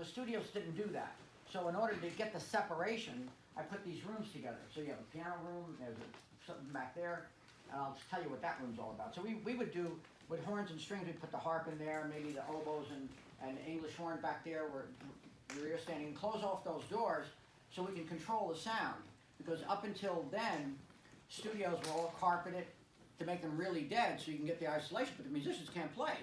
because studios didn't do that. So in order to get the separation, I put these rooms together. So you have a piano room, there's something back there, and I'll just tell you what that room's all about. So we would do, with horns and strings, we'd put the harp in there, maybe the oboes and English horn back there where you're standing, and close off those doors so we can control the sound. Because up until then, studios were all carpeted to make them really dead so you can get the isolation, but the musicians can't play.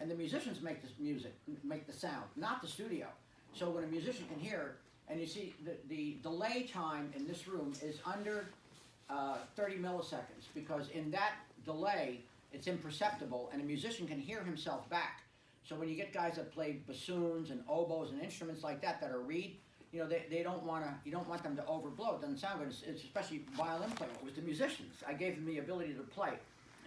And the musicians make this music, make the sound, not the studio. So when a musician can hear, and you see the delay time in this room is under 30 milliseconds, because in that delay, it's imperceptible, and a musician can hear himself back. So when you get guys that play bassoons and oboes and instruments like that are reed, you know, they don't want to, you don't want them to overblow. It doesn't sound good. It's especially violin playing. It was the musicians. I gave them the ability to play.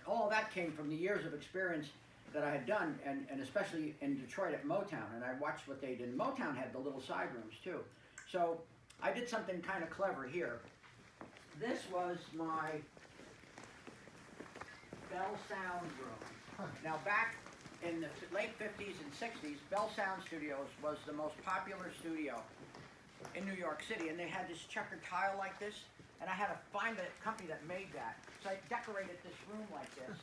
All that came from the years of experience that I had done, and especially in Detroit at Motown, and I watched what they did. Motown had the little side rooms too. So I did something kind of clever here. This was my Bell Sound room. Now back in the late 50s and 60s, Bell Sound Studios was the most popular studio in New York City, and they had this checkered tile like this, and I had to find the company that made that. So I decorated this room like this.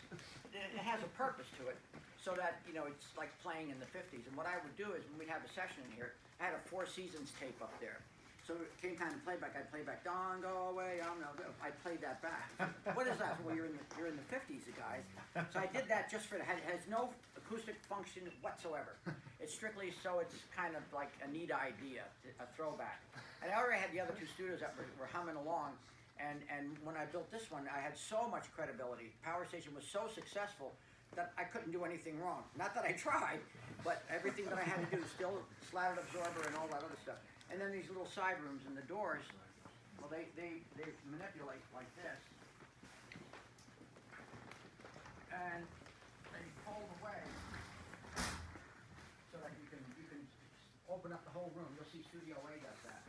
It has a purpose to it, so that, you know, it's like playing in the 50s. And what I would do is, when we'd have a session in here, I had a Four Seasons tape up there. So it came time to playback, I'd play back, "Don't go away, I'm no good." I played that back. What is that? Well, you're in the 50s, you guys. So I did that just for it has no acoustic function whatsoever. It's strictly so it's kind of like a neat idea, a throwback. And I already had the other two studios that were humming along. And when I built this one, I had so much credibility. Power Station was so successful that I couldn't do anything wrong. Not that I tried, but everything that I had to do, still slatted absorber and all that other stuff. And then these little side rooms and the doors, well, they manipulate like this. And they fold away so that you can open up the whole room. You'll see Studio A does that.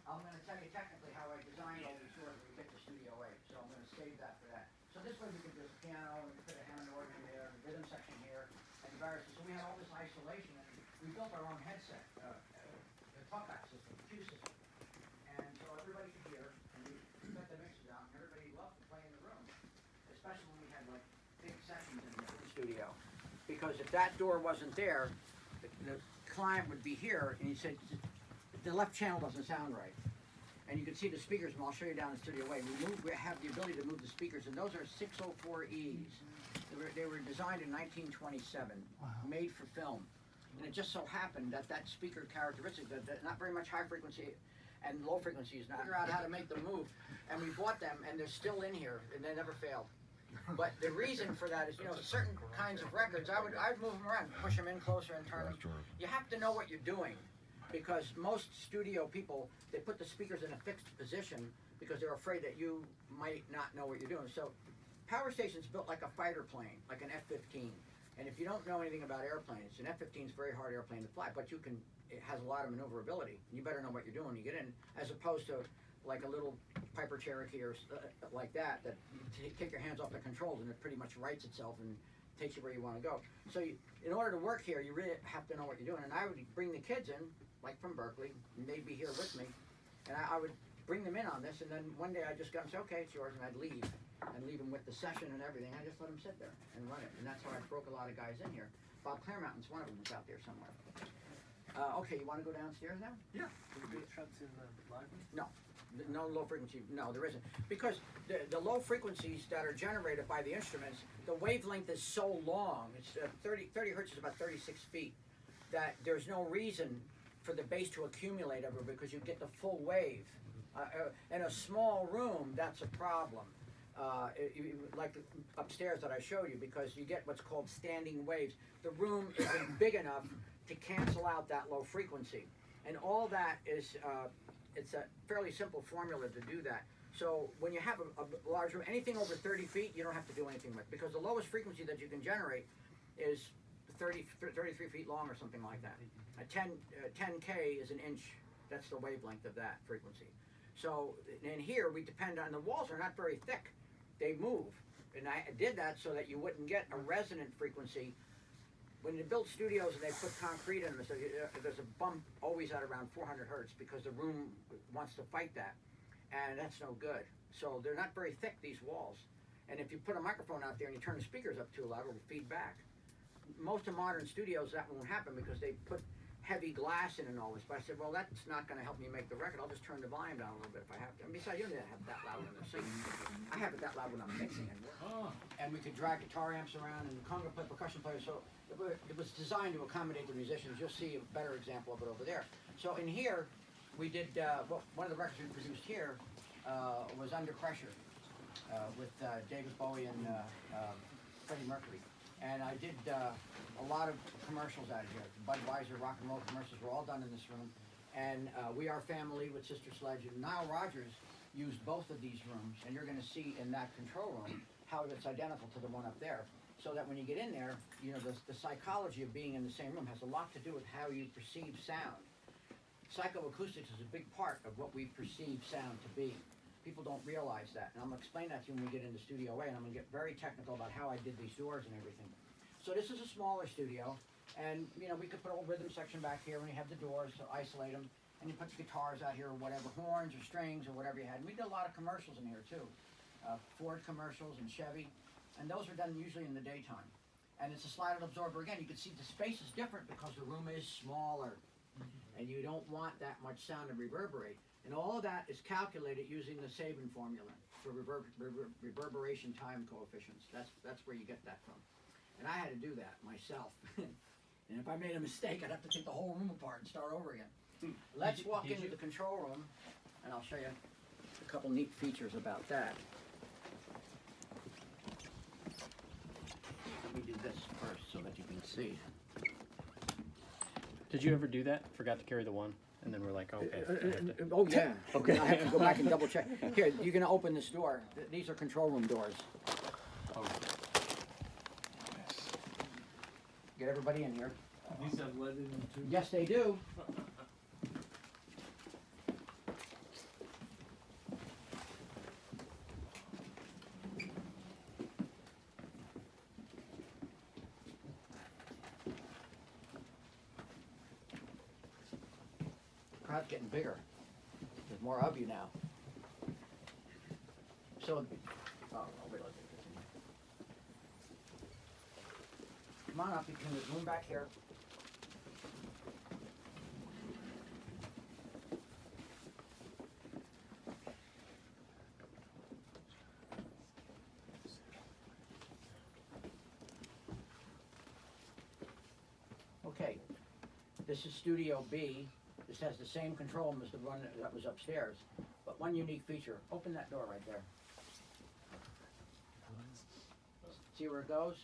I'm going to tell you technically how I designed all these doors when we get to Studio A, so I'm going to save that for that. So this way we can do a piano, and we can put a Hammond organ there, and a rhythm section here, and various. So we had all this isolation, and we built our own headset, talkback system, cue system. And so everybody could hear, and we got the mixers out, and everybody loved to play in the room, especially when we had like big sessions in the studio. Because if that door wasn't there, the client would be here, and he said, the left channel doesn't sound right. And you can see the speakers, and I'll show you down in Studio A. We have the ability to move the speakers, and those are 604Es. They were designed in 1927, made for film. And it just so happened that that speaker characteristic, that not very much high frequency and low frequencies, now figure out how to make them move. And we bought them, and they're still in here, and they never failed. But the reason for that is, you know, certain kinds of records, I'd move them around, push them in closer and turn them. You have to know what you're doing, because most studio people, they put the speakers in a fixed position because they're afraid that you might not know what you're doing. So Power Station's built like a fighter plane, like an F-15. And if you don't know anything about airplanes, an F-15 is a very hard airplane to fly, but it has a lot of maneuverability. You better know what you're doing when you get in, as opposed to like a little Piper Cherokee or like that you take your hands off the controls and it pretty much rights itself and takes you where you want to go. So in order to work here, you really have to know what you're doing. And I would bring the kids in, like from Berkeley, and they'd be here with me, and I would bring them in on this, and then one day I'd just go and say, "Okay, it's yours," and I'd leave them with the session and everything. I just let them sit there and run it, and that's how I broke a lot of guys in here. Bob Claremountain's one of them, is out there somewhere. Okay, you want to go downstairs now? Yeah. Trucks in the library? No, no low frequency. No, there isn't, because the low frequencies that are generated by the instruments, the wavelength is so long. It's 30 hertz is about 36 feet. That there's no reason for the bass to accumulate ever, because you get the full wave. In a small room, that's a problem. Like upstairs that I showed you, because you get what's called standing waves. The room isn't big enough to cancel out that low frequency. And all that is, it's a fairly simple formula to do that. So when you have a large room, anything over 30 feet, you don't have to do anything with, because the lowest frequency that you can generate is 33 feet long or something like that. A 10K is an inch. That's the wavelength of that frequency. So in here, we depend on, the walls are not very thick. They move. And I did that so that you wouldn't get a resonant frequency when you build studios and they put concrete in them, so there's a bump always at around 400 hertz because the room wants to fight that, and that's no good. So they're not very thick, these walls. And if you put a microphone out there and you turn the speakers up too loud, it'll feed back. Most of modern studios, that won't happen because they put heavy glass in and all this. But I said, well, that's not going to help me make the record. I'll just turn the volume down a little bit if I have to. And besides, you don't have that loud when they're singing. I have it that loud when I'm mixing it. And we could drag guitar amps around and conga play, percussion players. So it was designed to accommodate the musicians. You'll see a better example of it over there. So in here, we did, one of the records we produced here was Under Pressure with David Bowie and Freddie Mercury. And I did a lot of commercials out here. Budweiser rock and roll commercials were all done in this room. And We Are Family with Sister Sledge. And Nile Rodgers used both of these rooms. And you're going to see in that control room how it's identical to the one up there. So that when you get in there, you know, the psychology of being in the same room has a lot to do with how you perceive sound. Psychoacoustics is a big part of what we perceive sound to be. People don't realize that, and I'm going to explain that to you when we get into Studio A, and I'm going to get very technical about how I did these doors and everything. So this is a smaller studio, and you know we could put a rhythm section back here when you have the doors to isolate them, and you put the guitars out here or whatever, horns or strings or whatever you had. And we did a lot of commercials in here too, Ford commercials and Chevy, and those are done usually in the daytime. And it's a slided absorber. Again, you can see the space is different because the room is smaller, and you don't want that much sound to reverberate. And all of that is calculated using the Sabin formula for reverberation time coefficients. That's where you get that from. And I had to do that myself. And if I made a mistake, I'd have to take the whole room apart and start over again. Let's walk into the control room, and I'll show you a couple neat features about that. Let me do this first so that you can see. Did you ever do that? Forgot to carry the one? And then we're like, okay. Oh yeah. Okay. I have to go back and double check. Here, you're gonna open this door. These are control room doors. Oh. Get everybody in here. These have lead in them too? Yes, they do. Crowd's getting bigger. There's more of you now. So, oh, wait, let's get this in here. Come on up, you can zoom back here. Okay, this is Studio B. This has the same control room as the one that was upstairs, but one unique feature. Open that door right there. See where it goes?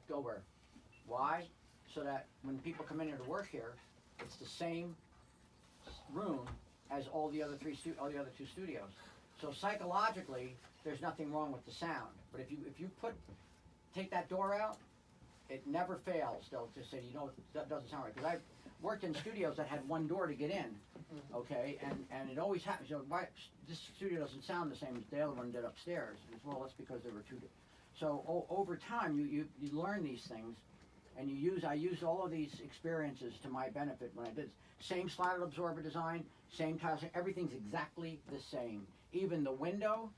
Go where? Why? So that when people come in here to work here, it's the same room as all the other two studios. So psychologically, there's nothing wrong with the sound. But if you take that door out, it never fails. They'll just say, you know, that doesn't sound right. Because I've worked in studios that had one door to get in, okay, and it always happens. You know, why this studio doesn't sound the same as the other one did upstairs? Well, that's because there were two. So over time, you learn these things, and I used all of these experiences to my benefit when I did this. Same slotted absorber design, same tiles, everything's exactly the same. Even the window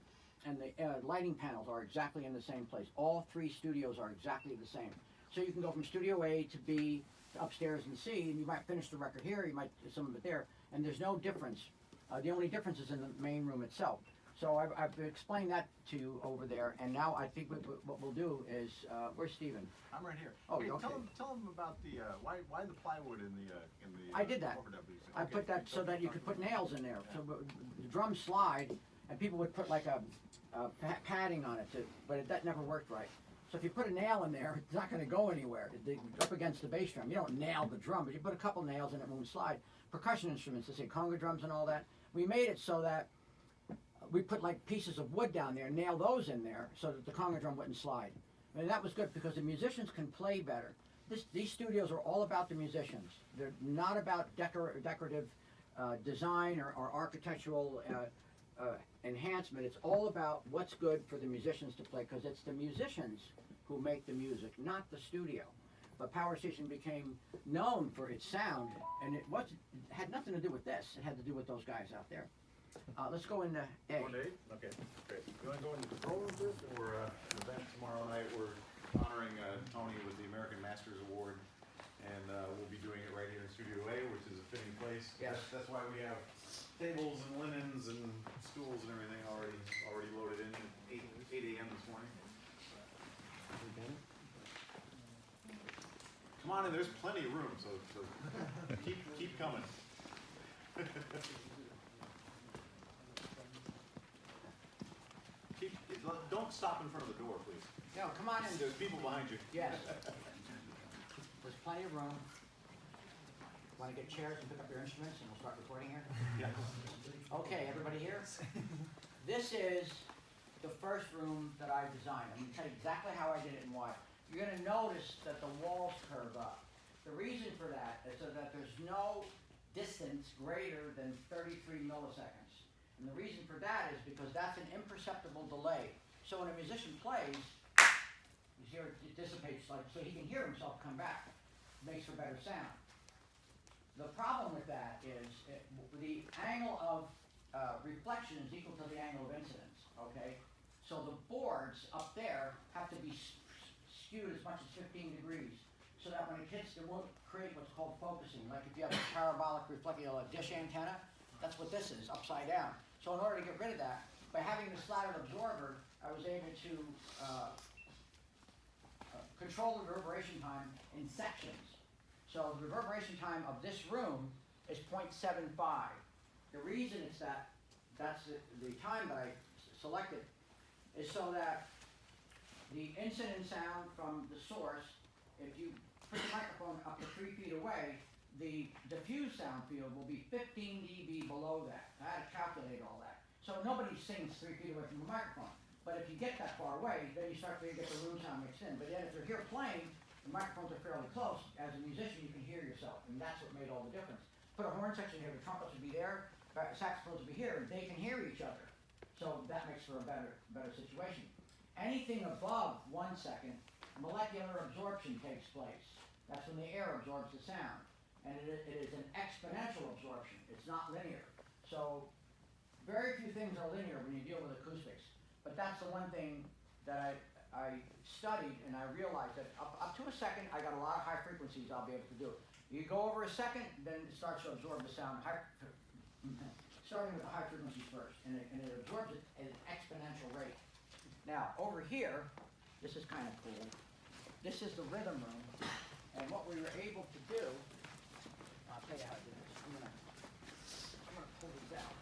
and the lighting panels are exactly in the same place. All three studios are exactly the same. So you can go from Studio A to B, to upstairs and C, and you might finish the record here, you might do some of it there, and there's no difference. The only difference is in the main room itself. So I've explained that to you over there, and now I think what we'll do is, where's Steven? I'm right here. Oh, Hey, okay. Tell them about the why the plywood in the. I did that. I Okay. put that so that you could put nails in there. So the drums slide, and people would put like a padding on it, but that never worked right. So if you put a nail in there, it's not going to go anywhere. It's up against the bass drum. You don't nail the drum, but you put a couple nails in it, won't slide. Percussion instruments, let's say conga drums and all that. We made it so that we put like pieces of wood down there and nail those in there so that the conga drum wouldn't slide. And that was good because the musicians can play better. These studios are all about the musicians. They're not about decorative design or architectural enhancement. It's all about what's good for the musicians to play, because it's the musicians who make the music, not the studio. but Power Station became known for its sound, and it had nothing to do with this. It had to do with those guys out there. Let's go into A. Going to eight? Okay, great. You wanna go into control room first, or, the event tomorrow night, we're honoring, Tony with the American Masters Award, and, we'll be doing it right here in Studio A, which is a fitting place. Yes. That's why we have tables and linens and stools and everything already loaded in at 8 a.m. this morning. Come on in, there's plenty of room, so keep coming. Don't stop in front of the door, please. No, come on in. There's people behind you. Yes. There's plenty of room. Want to get chairs and pick up your instruments, and we'll start recording here? Yeah. Okay, everybody here? This is the first room that I designed. I'm going to tell you exactly how I did it and why. You're going to notice that the walls curve up. The reason for that is so that there's no distance greater than 33 milliseconds. And the reason for that is because that's an imperceptible delay. So when a musician plays, you hear it dissipates, like, so he can hear himself come back. It makes for better sound. The problem with that is the angle of reflection is equal to the angle of incidence, okay? So the boards up there have to be skewed as much as 15 degrees so that when it hits, it won't create what's called focusing. Like if you have a parabolic reflecting a dish antenna, that's what this is, upside down. So in order to get rid of that, by having the slatted absorber, I was able to control the reverberation time in sections. So the reverberation time of this room is 0.75. The reason it's that's the time that I selected is so that the incident sound from the source, if you put the microphone up to 3 feet away, the diffuse sound field will be 15 dB below that. I had to calculate all that. So nobody sings 3 feet away from the microphone. But if you get that far away, then you start to get the room sound mixed in. But then if you're here playing, the microphones are fairly close. As a musician, you can hear yourself, and that's what made all the difference. Put a horn section here, the trumpets would be there, saxophones would be here, and they can hear each other. So that makes for a better situation. Anything above 1 second, molecular absorption takes place. That's when the air absorbs the sound. And it is an exponential absorption. It's not linear. So very few things are linear when you deal with acoustics. But that's the one thing that I studied, and I realized that up to a second, I got a lot of high frequencies I'll be able to do. You go over a second, then it starts to absorb the sound, starting with the high frequencies first, and it absorbs it at an exponential rate. Now, over here, this is kind of cool. This is the rhythm room, and what we were able to do, I'll tell you how to do this. I'm gonna pull these out.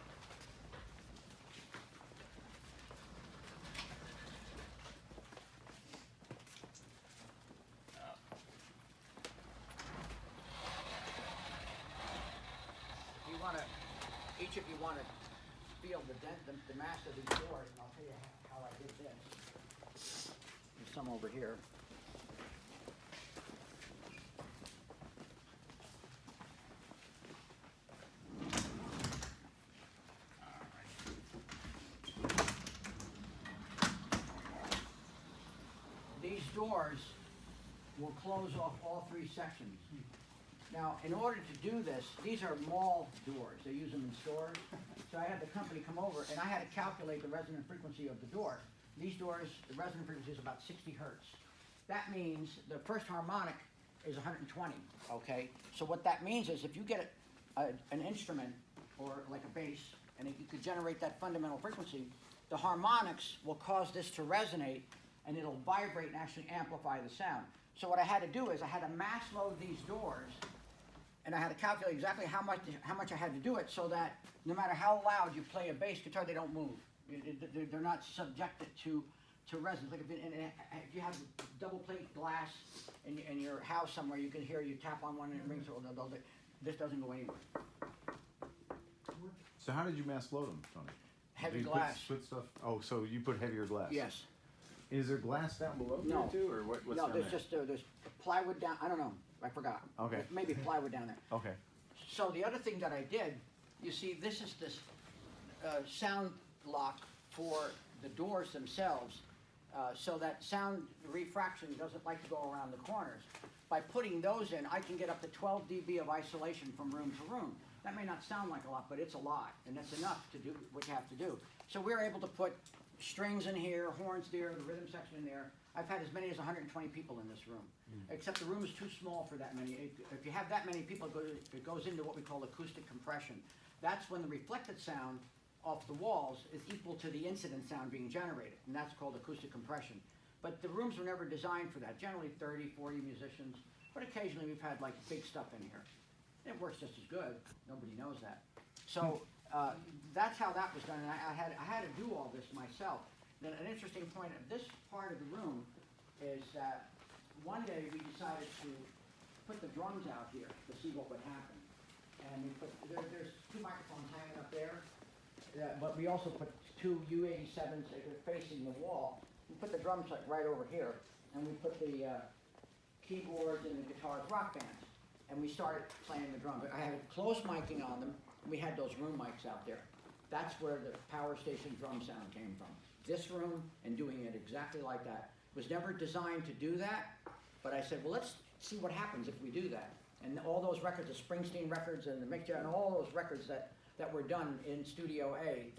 Each of you want to feel the mass of these doors, and I'll tell you how I did this. There's some over here. These doors will close off all 3 sections. Now, in order to do this, these are mall doors. They use them in stores. So I had the company come over, and I had to calculate the resonant frequency of the door. These doors, the resonant frequency is about 60 hertz. That means the first harmonic is 120, okay? So what that means is if you get an instrument, or like a bass, and you could generate that fundamental frequency, the harmonics will cause this to resonate, and it'll vibrate and actually amplify the sound. So what I had to do is I had to mass load these doors, and I had to calculate exactly how much I had to do it so that no matter how loud you play a bass guitar, they don't move. They're not subjected to resonance. Like if you have double plate glass in your house somewhere, you can hear you tap on one and it rings. This doesn't go anywhere. So how did you mass load them, Tony? Heavy Did you glass. Put stuff. Oh, so you put heavier glass. Yes. Is there glass down below No. there too, or what's No, down there's there? just there's plywood down. I don't know. I forgot. Okay. There's maybe plywood down there. Okay. So the other thing that I did, you see, this is this sound lock for the doors themselves, so that sound refraction doesn't like to go around the corners. by putting those in, I can get up to 12 dB of isolation from room to room. That may not sound like a lot, but it's a lot, and that's enough to do what you have to do. So we're able to put strings in here, horns there, the rhythm section in there. I've had as many as 120 people in this room, except the room is too small for that many. If you have that many people, it goes into what we call acoustic compression. That's when the reflected sound off the walls is equal to the incident sound being generated, and that's called acoustic compression. But the rooms were never designed for that. Generally 30, 40 musicians, but occasionally we've had like big stuff in here. It works just as good. Nobody knows that. So that's how that was done, and I had to do all this myself. Then an interesting point of this part of the room is that one day we decided to put the drums out here to see what would happen. And we put, there's two microphones hanging up there, but we also put two U87s that are facing the wall. We put the drums like right over here, and we put the keyboards and the guitars, rock bands, and we started playing the drums. I had close miking on them, and we had those room mics out there. That's where the power station drum sound came from. This room and doing it exactly like that. It was never designed to do that, but I said, well, let's see what happens if we do that. And all those records, the Springsteen records and the Mick Jagger, and all those records that were done in Studio A,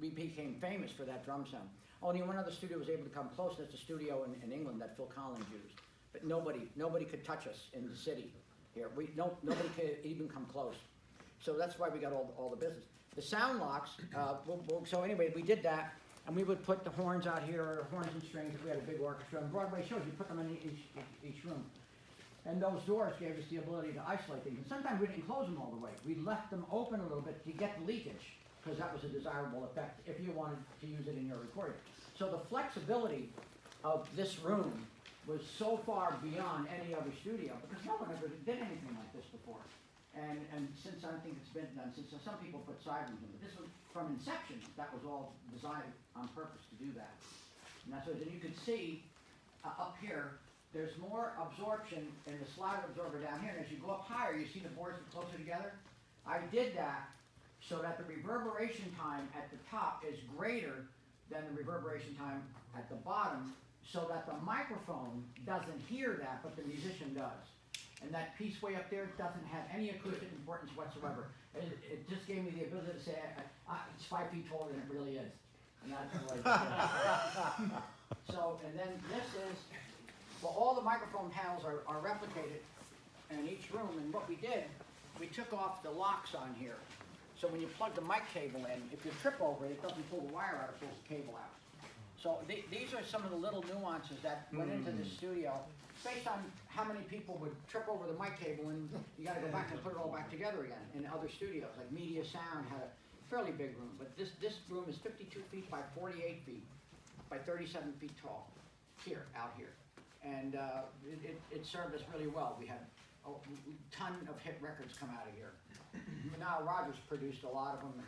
we became famous for that drum sound. Only one other studio was able to come close. That's a studio in England that Phil Collins used. But nobody could touch us in the city here. Nobody could even come close. So that's why we got all the business. The sound locks, so anyway, we did that, and we would put the horns out here, or horns and strings if we had a big orchestra. And Broadway shows, you put them in each room. And those doors gave us the ability to isolate things. And sometimes we didn't close them all the way. We left them open a little bit to get the leakage, because that was a desirable effect if you wanted to use it in your recording. So the flexibility of this room was so far beyond any other studio, because no one ever did anything like this before. And since I think it's been done, since some people put side rooms in, but this was from inception, that was all designed on purpose to do that. And that's what, and you can see up here, there's more absorption in the slider absorber down here, and as you go up higher, you see the boards are closer together. I did that so that the reverberation time at the top is greater than the reverberation time at the bottom, so that the microphone doesn't hear that, but the musician does. And that piece way up there doesn't have any acoustic importance whatsoever. It just gave me the ability to say, it's 5 feet taller than it really is. And that's what I did. So, and then this is, well, all the microphone panels are replicated in each room. And what we did, we took off the locks on here. So when you plug the mic cable in, if you trip over it, it doesn't pull the wire out, it pulls the cable out. So these are some of the little nuances that went into this studio, based on how many people would trip over the mic cable, and you got to go back and put it all back together again. In other studios, like Media Sound had a fairly big room, but this room is 52 feet by 48 feet by 37 feet tall, out here. And it served us really well. We had a ton of hit records come out of here. Now Rogers produced a lot of them,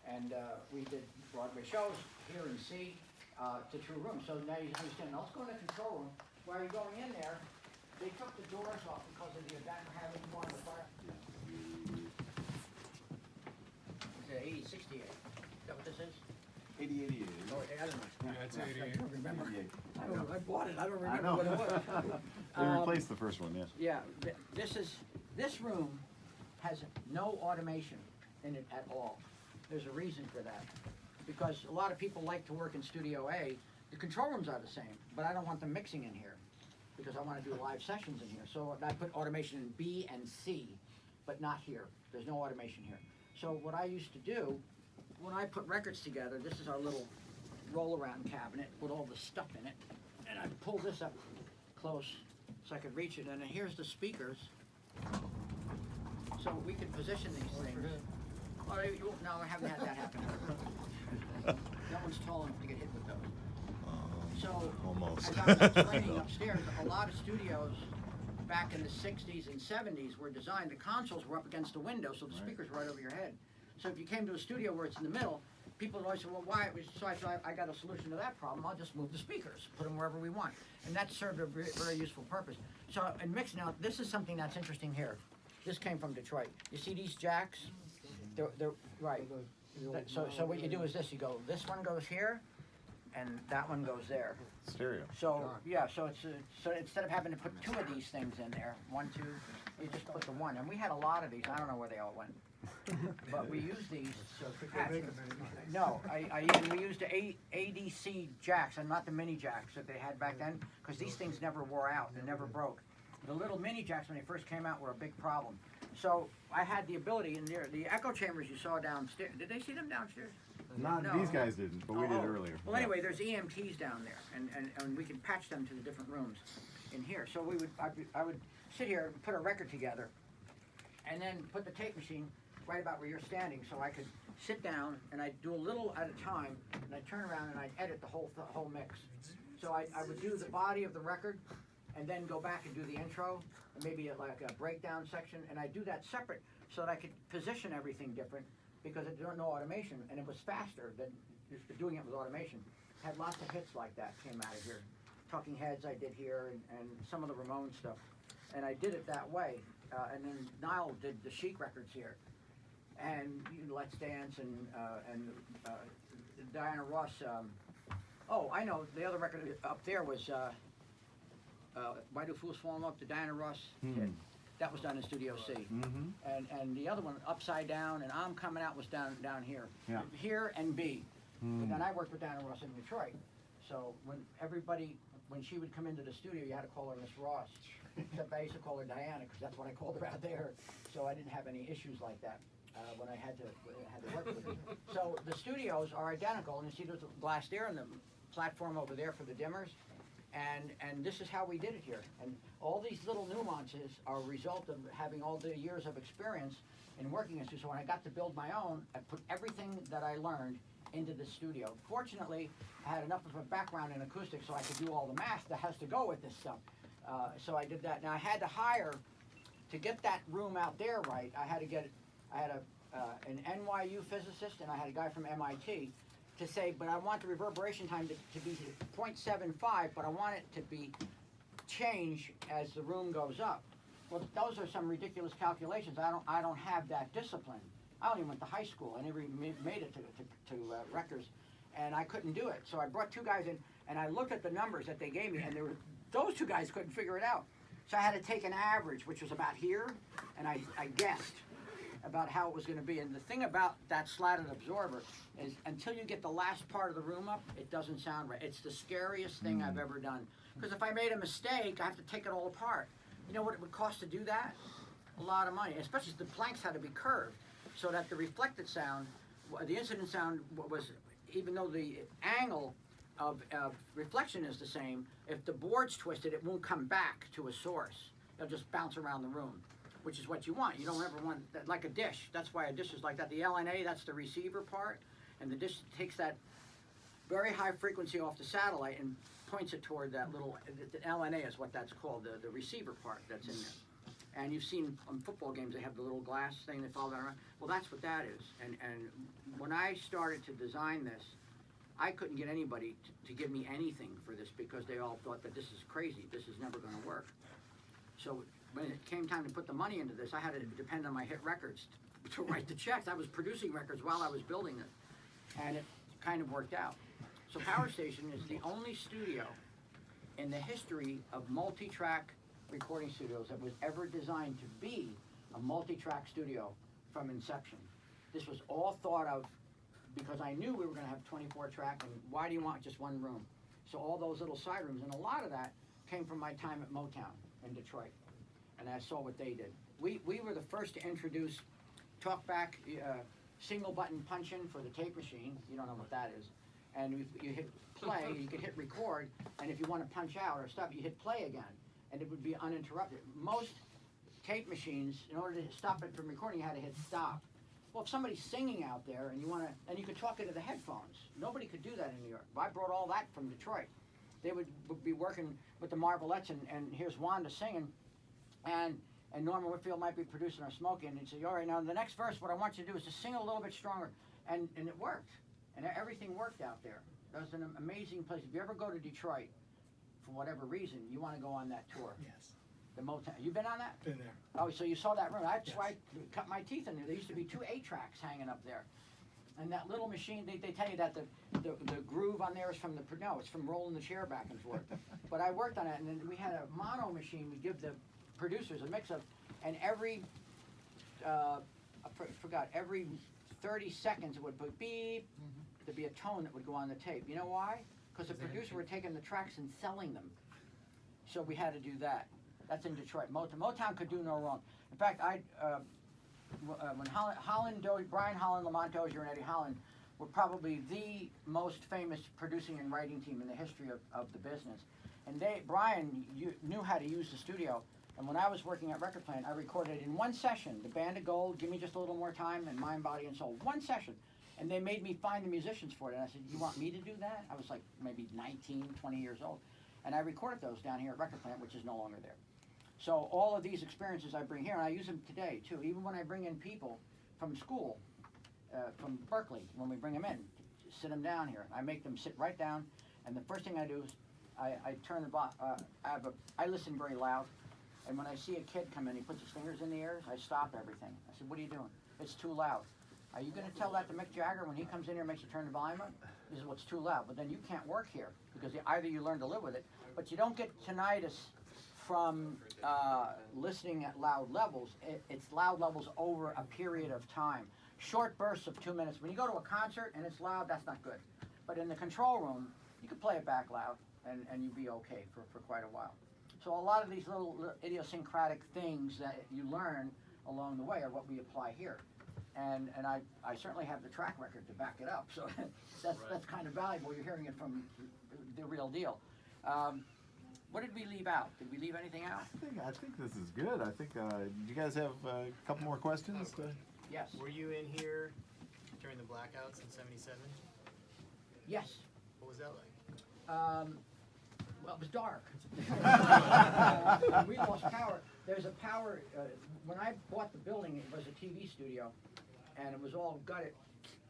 and we did Broadway shows here in C. To True Room. So now you understand. Now let's go in the control room. While you're going in there, they took the doors off because of the event we're having tomorrow in the fire. It's 8068. Is that what this is? 8088. Oh, I don't know. Yeah, it's I don't remember. 88. I bought it. I don't remember what it was. They replaced the first one, yes. Yeah, this room has no automation in it at all. There's a reason for that. Because a lot of people like to work in Studio A. The control rooms are the same, but I don't want them mixing in here because I want to do live sessions in here. So I put automation in B and C, but not here. There's no automation here. So what I used to do, when I put records together, this is our little roll-around cabinet with all the stuff in it, and I'd pull this up close so I could reach it, and then here's the speakers. So we could position these things. Oh, no, I haven't had that happen. No one's tall enough to get hit with those. So, Almost. as I was explaining upstairs, a lot of studios back in the 60s and 70s were designed, the consoles were up against the window, so the speakers were right over your head. So if you came to a studio where it's in the middle, people would always say, well, why? So I said, I got a solution to that problem. I'll just move the speakers, put them wherever we want. And that served a very useful purpose. So in mix now, this is something that's interesting here. This came from Detroit. You see these jacks? They're right. So what you do is this, you go, this one goes here, and that one goes there. Stereo. So, yeah, so it's, so instead of having to put two of these things in there, one, two, you just put the one, and we had a lot of these, I don't know where they all went. But we used these, so no, and we used the ADC jacks, and not the mini jacks that they had back then, because these things never wore out, they never broke. The little mini jacks, when they first came out, were a big problem. So I had the ability in there, the echo chambers you saw downstairs, did they see them downstairs? Not, No. these guys didn't, but we did earlier. Well, anyway, there's EMTs down there, and we can patch them to the different rooms in here. So I would sit here and put a record together, and then put the tape machine right about where you're standing, so I could sit down and I'd do a little at a time, and I'd turn around and I'd edit the whole mix. So I would do the body of the record, and then go back and do the intro, and maybe like a breakdown section, and I'd do that separate so that I could position everything different, because it didn't know automation, and it was faster than just doing it with automation. Had lots of hits like that came out of here. Talking Heads I did here, and some of the Ramones stuff, and I did it that way. And then Niall did the Chic records here, and Let's Dance, and Diana Ross. Oh, I know, the other record up there was Why Do Fools Fall in Love, the Diana Ross hit. That was done in Studio C. And the other one, Upside Down, and I'm Coming Out was down here. Yeah. Here and B. And then I worked with Diana Ross in Detroit. So when she would come into the studio, you had to call her Miss Ross. Except I used to call her Diana, because that's what I called her out there. So I didn't have any issues like that when I had to work with her. So the studios are identical, and you see there's a glass there and the platform over there for the dimmers. And this is how we did it here. And all these little nuances are a result of having all the years of experience in working in studio. So when I got to build my own, I put everything that I learned into the studio. Fortunately, I had enough of a background in acoustics so I could do all the math that has to go with this stuff. So I did that. Now I had to hire, to get that room out there right, I had an NYU physicist, and I had a guy from MIT to say, but I want the reverberation time to be 0.75, but I want it to be change as the room goes up. Well, those are some ridiculous calculations. I don't have that discipline. I only went to high school. I never made it to Rutgers, and I couldn't do it. So I brought two guys in, and I looked at the numbers that they gave me, and those two guys couldn't figure it out. So I had to take an average, which was about here, and I guessed about how it was going to be. And the thing about that slatted absorber is until you get the last part of the room up, it doesn't sound right. It's the scariest thing I've ever done. Because if I made a mistake, I have to take it all apart. You know what it would cost to do that? A lot of money, especially if the planks had to be curved so that the reflected sound, the incident sound was, even though the angle of reflection is the same, if the board's twisted, it won't come back to a source. It'll just bounce around the room, which is what you want. You don't ever want that, like a dish. That's why a dish is like that. The LNA, that's the receiver part, and the dish takes that very high frequency off the satellite and points it toward that little, the LNA is what that's called, the receiver part that's in there. And you've seen on football games, they have the little glass thing that follows around. Well, that's what that is. And when I started to design this, I couldn't get anybody to give me anything for this, because they all thought that this is crazy. This is never going to work. So when it came time to put the money into this, I had to depend on my hit records to write the checks. I was producing records while I was building it, and it kind of worked out. So Power Station is the only studio in the history of multi-track recording studios that was ever designed to be a multi-track studio from inception. This was all thought of because I knew we were going to have 24 track, and why do you want just one room? So all those little side rooms, and a lot of that came from my time at Motown in Detroit, and I saw what they did. We were the first to introduce talkback, single button punch-in for the tape machine. You don't know what that is. And you hit play, you could hit record, and if you want to punch out or stop, you hit play again, and it would be uninterrupted. Most tape machines, in order to stop it from recording, you had to hit stop. Well, if somebody's singing out there and you could talk into the headphones. Nobody could do that in New York. I brought all that from Detroit. They would be working with the Marvelettes, and here's Wanda singing, and Norman Whitfield might be producing or smoking, and he'd say, all right, now the next verse, what I want you to do is to sing a little bit stronger, and it worked. And everything worked out there. That was an amazing place. If you ever go to Detroit, for whatever reason, you want to go on that tour. Yes. The Motown. You been on that? Been there. Oh, so you saw that room. That's Yes. why I cut my teeth in there. There used to be 2 8-tracks hanging up there. And that little machine, they tell you that the groove on there is from no, it's from rolling the chair back and forth. But I worked on it, and then we had a mono machine. We give the producers a mix of, and every, forgot, every 30 seconds it would put beep, there'd be a tone that would go on the tape. You know why? Because the producer were taking the tracks and selling them. So we had to do that. That's in Detroit. Motown could do no wrong. In fact, when Brian Holland, Lamont Dozier, and Eddie Holland were probably the most famous producing and writing team in the history of the business. And Brian knew how to use the studio. And when I was working at Record Plant, I recorded in one session, The Band of Gold, Give Me Just a Little More Time, and Mind, Body, and Soul. One session. And they made me find the musicians for it. And I said, you want me to do that? I was like maybe 19, 20 years old. And I recorded those down here at Record Plant, which is no longer there. So all of these experiences I bring here, and I use them today too. Even when I bring in people from school, from Berkeley, when we bring them in, sit them down here. I make them sit right down, and the first thing I do is I turn the I listen very loud, and when I see a kid come in, he puts his fingers in the air, I stop everything. I said, what are you doing? It's too loud. Are you going to tell that to Mick Jagger when he comes in here and makes you turn the volume up? He says, well, it's too loud. But then you can't work here, because either you learn to live with it, but you don't get tinnitus from listening at loud levels. It's loud levels over a period of time. Short bursts of 2 minutes. When you go to a concert and it's loud, that's not good. But in the control room, you can play it back loud and you'd be okay for quite a while. So a lot of these little idiosyncratic things that you learn along the way are what we apply here. And I certainly have the track record to back it up. So that's kind of valuable. You're hearing it from the real deal. What did we leave out? Did we leave anything out? I think this is good. I think, do you guys have a couple more questions? Yes. Were you in here during the blackouts in '77? Yes. What was that like? Well, it was dark. We lost power. There's a power, when I bought the building, it was a TV studio, and it was all gutted.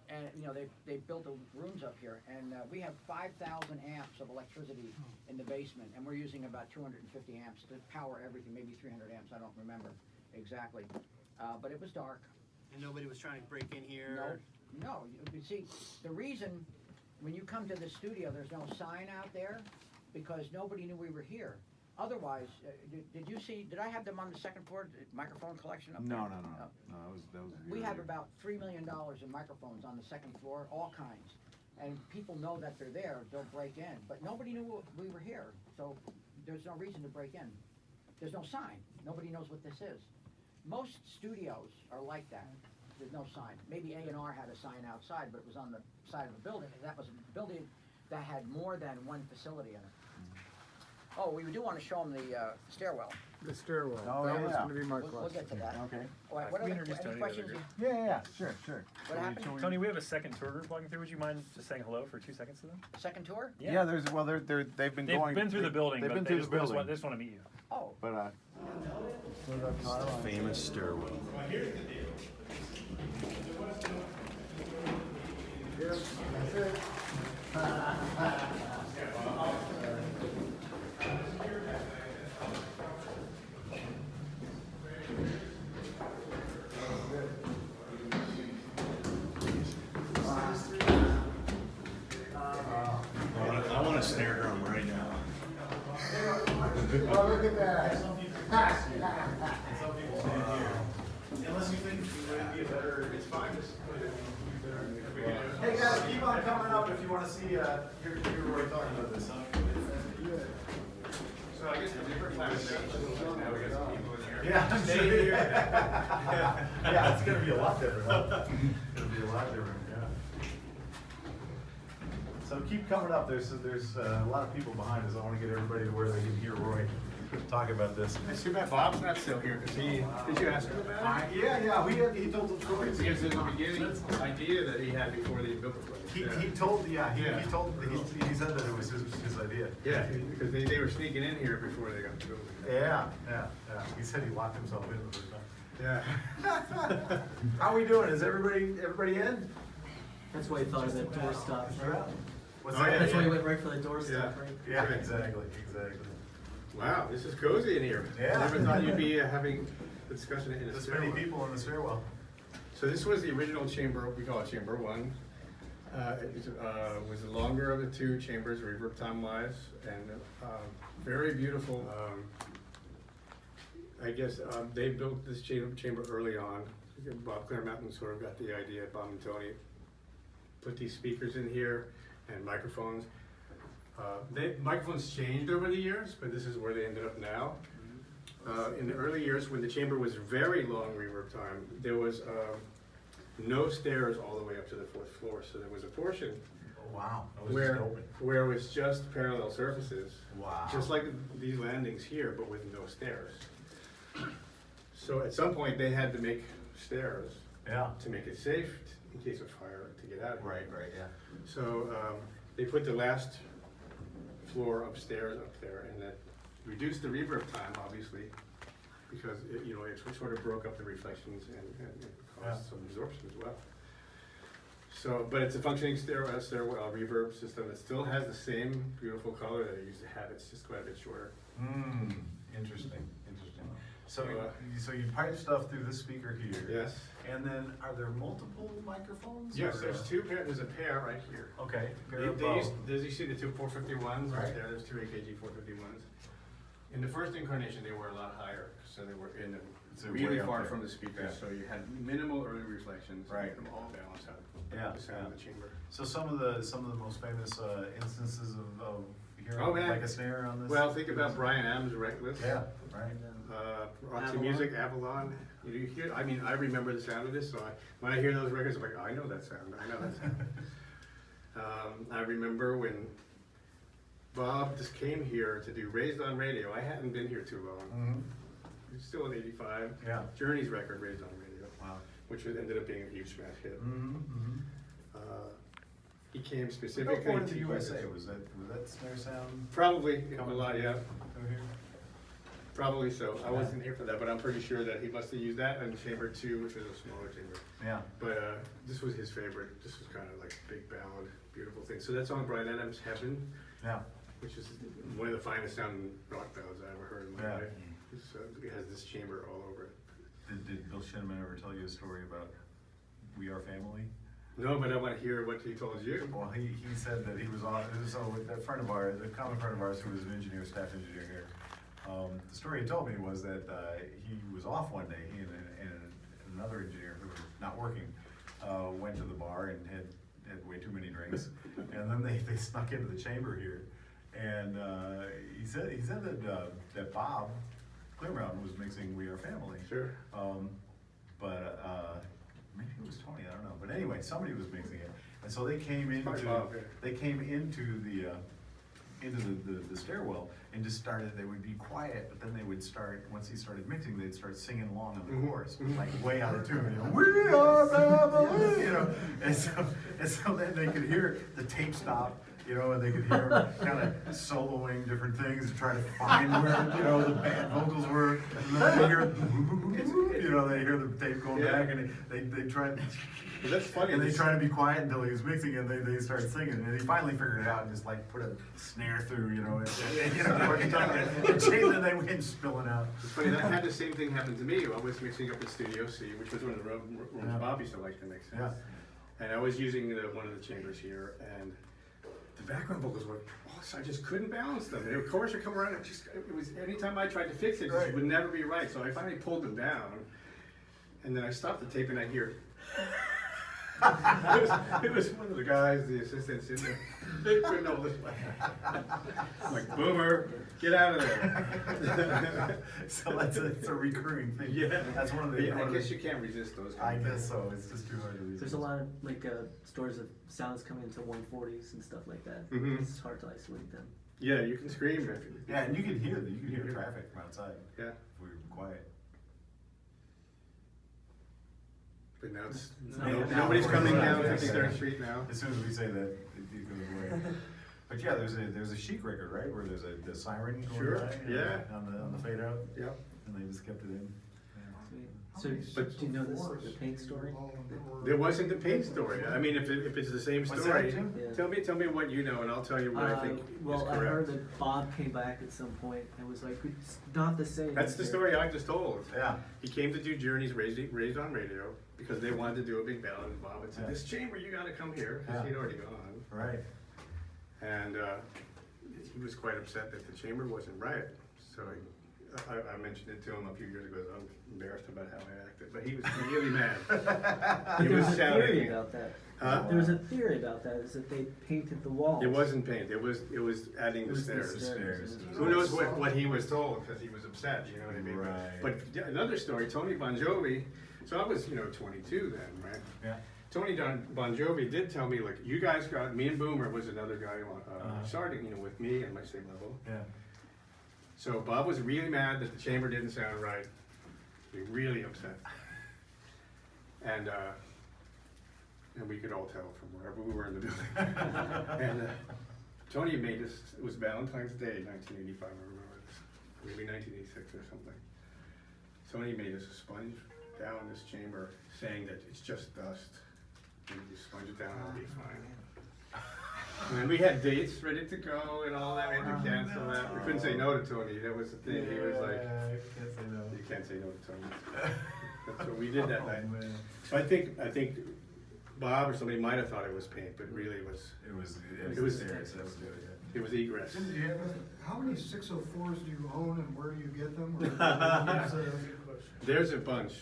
And, you know, they built the rooms up here, and we have 5,000 amps of electricity in the basement, and we're using about 250 amps to power everything, maybe 300 amps, I don't remember exactly. But it was dark. And nobody was trying to break in here? No. You see, the reason, when you come to the studio, there's no sign out there, because nobody knew we were here. Otherwise, did I have them on the second floor, the microphone collection up there? No, that was We have about $3 million in microphones on the second floor, all kinds. And people know that they're there, they'll break in. But nobody knew we were here, so there's no reason to break in. There's no sign. Nobody knows what this is. Most studios are like that. There's no sign. Maybe A&R had a sign outside, but it was on the side of the building. That was a building that had more than one facility in it. Oh, we do want to show them the stairwell. The stairwell. Oh, That yeah. was gonna be my We'll question. get to that. Okay. All right, what We are introduced any Tony questions? earlier. Yeah, sure. What happened? Tony, we have a second tour group walking through. Would you mind just saying hello for 2 seconds to them? Second tour? Yeah, they've been They've going. been through the building, They've but been they through just, the building. they just want to meet you. Oh, But Famous stairwell. I want a snare drum right now. Oh, look at that. Unless you think it would be a better, it's fine, just put it in. hey guys, keep on coming up if you want to see. Hear Roy talking about this. So I guess the different time is now we got some people in here. Yeah, I'm sure. Yeah, it's gonna be a lot different. Huh? It's gonna be a lot different. Yeah. So keep coming up. There's a lot of people behind us. I want to get everybody to where they can hear Roy talk about this. It's too bad Bob's not still here, because did you ask him about it? Yeah. He told the story. Because there's a beginning idea that he had before they built the place. He said that it was his idea. Yeah, because they were sneaking in here before they got the building. Yeah. He said he locked himself in the first time. Yeah. How we doing? Is everybody in? That's why he thought of that door stop. Right? What's Oh, yeah, that? That's why he went right for the door stop, right? Yeah, exactly. Wow, this is cozy in here. Yeah. I never thought you'd be having a discussion in a This many stairwell. people in the stairwell. So this was the original chamber, we call it chamber one. It was the longer of the two chambers, reverb time wise, and very beautiful. I guess they built this chamber early on. Bob Claremont sort of got the idea, Bob and Tony put these speakers in here and microphones. Microphones changed over the years, but this is where they ended up now. In the early years, when the chamber was very long reverb time, there was no stairs all the way up to the 4th floor. So there was a portion Oh, wow. where it was just parallel surfaces. Wow. Just like these landings here, but with no stairs. So at some point, they had to make stairs Yeah. to make it safe in case of fire to get out of here. Right, yeah. So they put the last floor upstairs up there, and that reduced the reverb time, obviously, because it, you know, it sort of broke up the reflections and caused some absorption as well. So, but it's a functioning stairwell reverb system that still has the same beautiful color that it used to have. It's just quite a bit shorter. Interesting. So, so you pipe stuff through this speaker here. Yes. And then, are there multiple microphones? Yes, or, there's two pair. There's a pair right here. Okay. You see the two 451s right there? There's two AKG 451s. In the first incarnation, they were a lot higher, so they were in the So really way up far there. from the speakers. Yeah. So you had minimal early reflections. Right. And them all balance out Yeah, the sound of yeah. the chamber. So some of the most famous instances of hearing Oh, man. like a snare on this. Well, think about Brian Adams' Reckless. Yeah. Right. Roxy Avalon. Music, Avalon. You hear, I mean, I remember the sound of this, so when I hear those records, I'm like, oh, I know that sound. I remember when Bob just came here to do Raised on Radio. I hadn't been here too long. Mm-hmm. It was still in '85. Yeah. Journey's record, Raised on Radio, Wow. which ended up being a huge smash hit. Mm-hmm. He came How specifically important to to the play USA? this. Was that snare sound Probably a coming lot, yeah. through here? Probably so. I Yeah. wasn't here for that, but I'm pretty sure that he must have used that in Chamber 2, which was a smaller chamber. Yeah. But this was his favorite. This was kind of like a big ballad, beautiful thing. So that song, Brian Adams' Heaven, Yeah. which is one of the finest sounding rock ballads I ever heard in my Yeah. life. It has this chamber all over it. Did Bill Shinman ever tell you a story about We Are Family? No, but I want to hear what he told you. Well, he said that he was on, so with that friend of ours, a common friend of ours who was an engineer, staff engineer here, the story he told me was that he was off one day, he and another engineer who was not working, went to the bar and had way too many drinks, and then they snuck into the chamber here, and he said that Bob Clearmountain was mixing We Are Family. Sure. But maybe it was Tony, I don't know. But anyway, somebody was mixing it, and so they came Probably into Bob, yeah. the stairwell and just started. They would be quiet, but then they would start. Once he started mixing, they'd start singing along on the Mhm. chorus, Mhm. like way out of tune. You know, We Are Family, you know. And so then they could hear the tape stop. You know, and they could hear him kind of soloing different things to try to find where, you know, the bad vocals were. And then they hear, you know, they hear the tape going Yeah. back, and they try, Well, that's funny. and they This- try to be quiet until he was mixing, and they start singing, and he finally figured it out and just like put a snare through, you know, and you know, and they went spilling out. It's funny, that had the same thing happen to me. I was mixing up in Studio C, which was one of the rooms Yeah. Bob used to like to mix in. Yeah. And I was using one of the chambers here, and the background vocals were, so I just couldn't balance them. And of course, you come around, it was, anytime I tried to fix it, it just Right. would never be right. So I finally pulled them down, and then I stopped the tape, and I hear, it was one of the guys, the assistants in there. They couldn't hold it. I'm like, Boomer, get out of there. So it's a recurring thing. Yeah. That's one of the. I guess you can't resist those. I kind of guess things. so. It's just too hard to resist. There's a lot of like stories of sounds coming into 140s and stuff like that. Mhm. It's hard to isolate them. Yeah, you can scream if you. Yeah, and you can hear traffic from outside. Yeah. If we're quiet. But now it's, No, nobody's now- coming down Yeah. 53rd Street now. As soon as we say that, it goes away. But yeah, there's a Chic record, right, where there's the siren going Sure, by, yeah. on the fade out, Yep. and they just kept it in. Yeah. Sweet. So, But- do you know this, the paint story? There wasn't the paint story. I mean, if it's the same What's story, that, Jim? Yeah. tell me what you know, and I'll tell you what I think is Well, I heard correct. that Bob came back at some point and was like, it's not the same. That's the as story I just told. Yeah. He came to do Journeys raised on radio because they wanted to do a big ballad, and Bob had said, Yeah. "This chamber, you got to come here," because Yeah. he'd already gone, Right. and he was quite upset that the chamber wasn't right. So I mentioned it to him a few years ago. I was embarrassed about how I acted, but he was really mad. But He there was was a theory shouting. about that. Huh? There was a theory about that, is that they painted the walls. It wasn't paint. It was adding It the was the stairs. stairs. Who knows what he was told because he was upset. You know what I mean? Right. But another story. Tony Bongiovi. So I was 22 then, right? Yeah. Tony Bongiovi did tell me, like, you guys got me and Boomer was another guy starting, with me and my same level. Yeah. So Bob was really mad that the chamber didn't sound right. He was really upset. And we could all tell from wherever we were in the building. And Tony made us, it was Valentine's Day, 1985, I remember this. Maybe 1986 or something. Tony made us a sponge down this chamber saying that it's just dust. And you sponge it down, it'll be fine. And we had dates ready to go and all that, we had to cancel that. We couldn't say no to Tony, that was the thing, he was like, Can't say no. you can't say no to Tony. That's what we did that night. Oh, man. So I think Bob or somebody might have thought it was paint, but really it was It was It stairs, was- that was good, it was egress. Jim, do you have how many 604s do you own and where do you get them? Or- There's a bunch.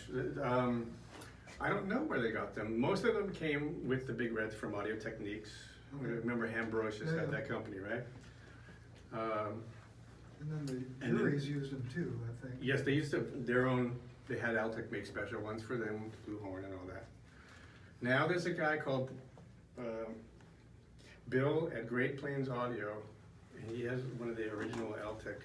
I don't know where they got them. Most of them came with the big reds from Audio Techniques. Okay. Remember Ambrosius Yeah, had yeah. that company, right? And then the And then- juries used them too, I think. Yes, they used to, their own, they had Altec make special ones for them, blue horn and all that. Now there's a guy called Bill at Great Plains Audio, and he has one of the original Altec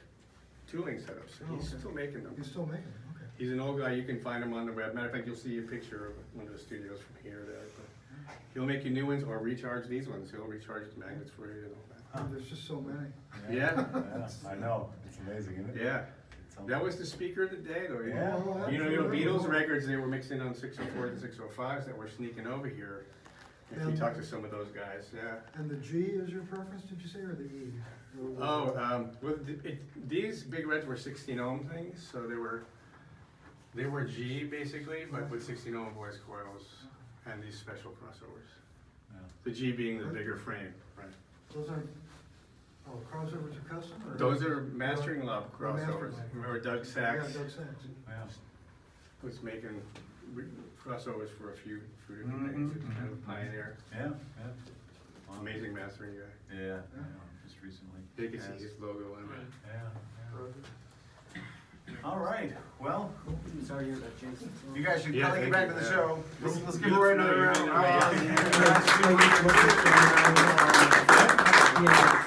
tooling setups. Oh, He's okay. still making them. You're still making them, okay. He's an old guy, you can find him on the web. Matter of fact, you'll see a picture of one of the studios from here or there. But he'll make you new ones or recharge these ones. He'll recharge the magnets for you and all Oh, there's just so many. Yeah. I know, it's amazing, isn't that. it? Yeah, It's that was the speaker of the day though. You Yeah. know? Oh, You know, absolutely. Beatles records, they were mixing on 604s and 605s that were sneaking over here. If you And- talk to some of those guys, yeah. And the G is your preference, did you say, or the E? Or was Oh, well, these big reds were 16 ohm things, so they were G basically, but with 16 ohm voice coils and these special crossovers. Yeah. The G being the bigger frame, right? Those aren't, oh, crossovers are custom or? Those are Mastering Lab Oh, Mastering crossovers. Lab. Remember Doug Yeah, Sachs Doug Sachs. Yeah. was making crossovers for a few different things. He was kind of a pioneer. Yeah, yeah. Amazing mastering guy. Yeah, yeah, just recently. You can see his logo on it. Yeah, yeah. All right, well, Sorry to hear about Jason. you guys should Yeah, probably get thank back to you. the show. Yeah. Let's give Roy another round. Yeah. Yeah.